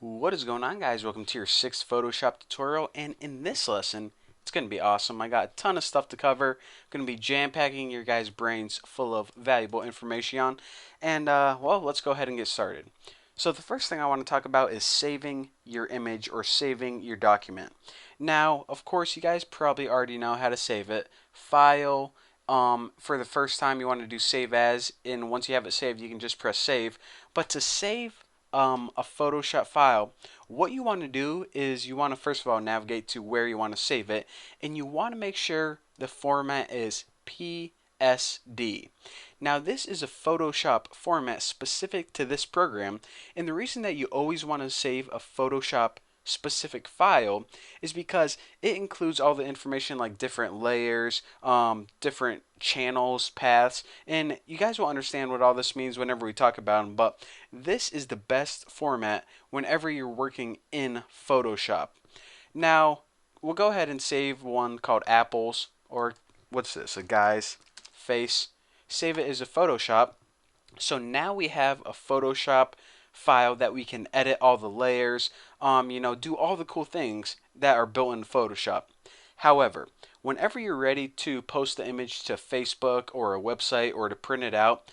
What is going on, guys? Welcome to your sixth Photoshop tutorial, and in this lesson it's going to be awesome. I got a ton of stuff to cover. I'm going to be jam-packing your guys' brains full of valuable information, and well, let's go ahead and get started. So the first thing I want to talk about is saving your image or saving your document. Now, of course, you guys probably already know how to save it. File, for the first time you want to do save as, and once you have it saved you can just press save. But to save a Photoshop file, what you want to do is you want to first of all navigate to where you want to save it, and you want to make sure the format is PSD. Now this is a Photoshop format specific to this program, and the reason that you always want to save a Photoshop specific file is because it includes all the information like different layers, different channels, paths, and you guys will understand what all this means whenever we talk about them, but this is the best format whenever you're working in Photoshop. Now, we'll go ahead and save one called apples, or what's this, a guy's face. Save it as a Photoshop. So now we have a Photoshop file that we can edit all the layers, do all the cool things that are built in Photoshop. However, whenever you're ready to post the image to Facebook or a website or to print it out,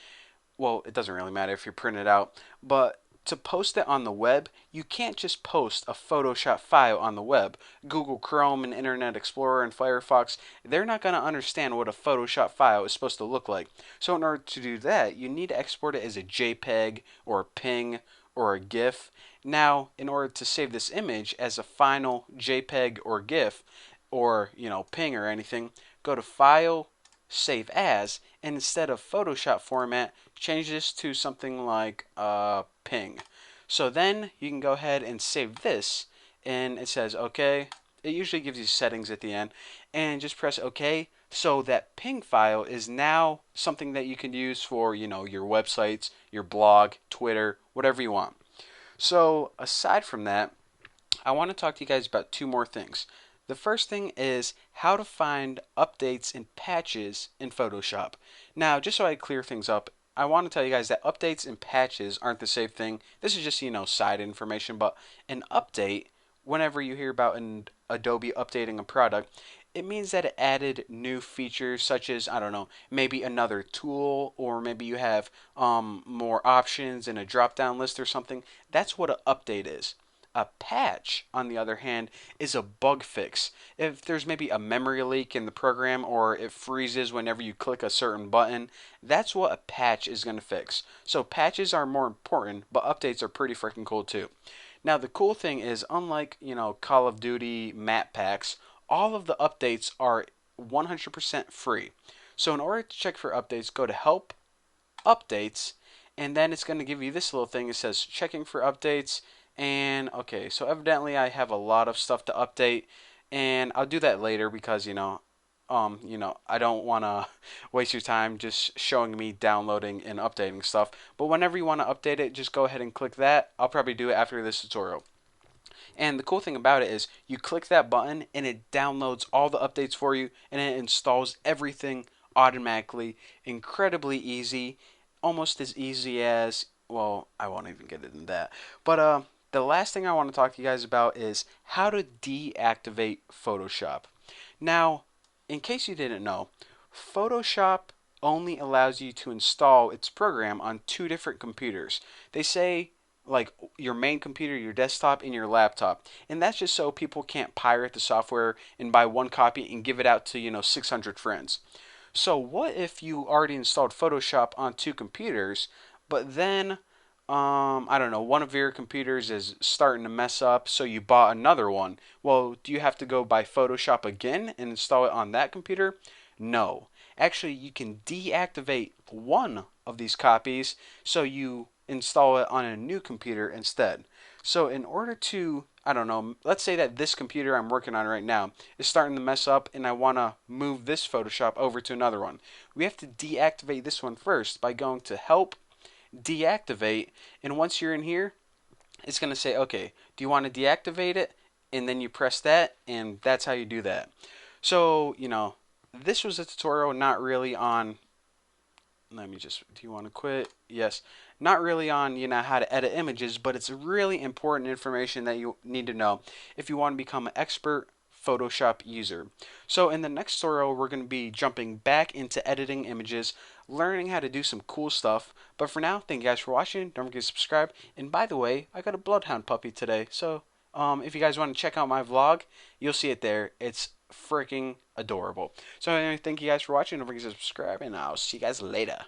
well, it doesn't really matter if you print it out, but to post it on the web, you can't just post a Photoshop file on the web. Google Chrome and Internet Explorer and Firefox, they're not going to understand what a Photoshop file is supposed to look like. So in order to do that, you need to export it as a JPEG or a PNG or a GIF. Now, in order to save this image as a final JPEG or GIF or, PNG or anything, go to File, Save As, and instead of Photoshop format, change this to something like PNG. So then you can go ahead and save this, and it says OK. It usually gives you settings at the end, and just press OK. So that PNG file is now something that you can use for, your websites, your blog, Twitter, whatever you want. So aside from that, I want to talk to you guys about two more things. The first thing is how to find updates and patches in Photoshop. Now, just so I clear things up, I want to tell you guys that updates and patches aren't the same thing. This is just, side information, but an update, whenever you hear about an Adobe updating a product, it means that it added new features such as, I don't know, maybe another tool, or maybe you have more options in a drop down list or something. That's what an update is. A patch, on the other hand, is a bug fix. If there's maybe a memory leak in the program or it freezes whenever you click a certain button, that's what a patch is going to fix. So patches are more important, but updates are pretty freaking cool too. Now the cool thing is, unlike, Call of Duty map packs, all of the updates are 100% free. So in order to check for updates, go to Help, Updates, and then it's going to give you this little thing. It says checking for updates. And okay, so evidently I have a lot of stuff to update, and I'll do that later because I don't want to waste your time just showing me downloading and updating stuff. But whenever you want to update it, just go ahead and click that. I'll probably do it after this tutorial. And the cool thing about it is you click that button and it downloads all the updates for you, and it installs everything automatically. Incredibly easy, almost as easy as, well, I won't even get into that. But the last thing I want to talk to you guys about is how to deactivate Photoshop. Now, in case you didn't know, Photoshop only allows you to install its program on two different computers. They say like your main computer, your desktop, and your laptop. And that's just so people can't pirate the software and buy one copy and give it out to, 600 friends. So what if you already installed Photoshop on two computers, but then I don't know, one of your computers is starting to mess up, so you bought another one. Well, do you have to go buy Photoshop again and install it on that computer? No. Actually, you can deactivate one of these copies so you install it on a new computer instead. So in order to, I don't know, let's say that this computer I'm working on right now is starting to mess up and I want to move this Photoshop over to another one. We have to deactivate this one first by going to Help, Deactivate, and once you're in here, it's going to say, okay, do you want to deactivate it? And then you press that, and that's how you do that. So, this was a tutorial not really on Let me just, do you want to quit? Yes. Not really on, how to edit images, but it's really important information that you need to know if you want to become an expert Photoshop user. So in the next tutorial, we're going to be jumping back into editing images, learning how to do some cool stuff. But for now, thank you guys for watching. Don't forget to subscribe. And by the way, I got a Bloodhound puppy today. So if you guys want to check out my vlog, you'll see it there. It's freaking adorable. So anyway, thank you guys for watching. Don't forget to subscribe, and I'll see you guys later.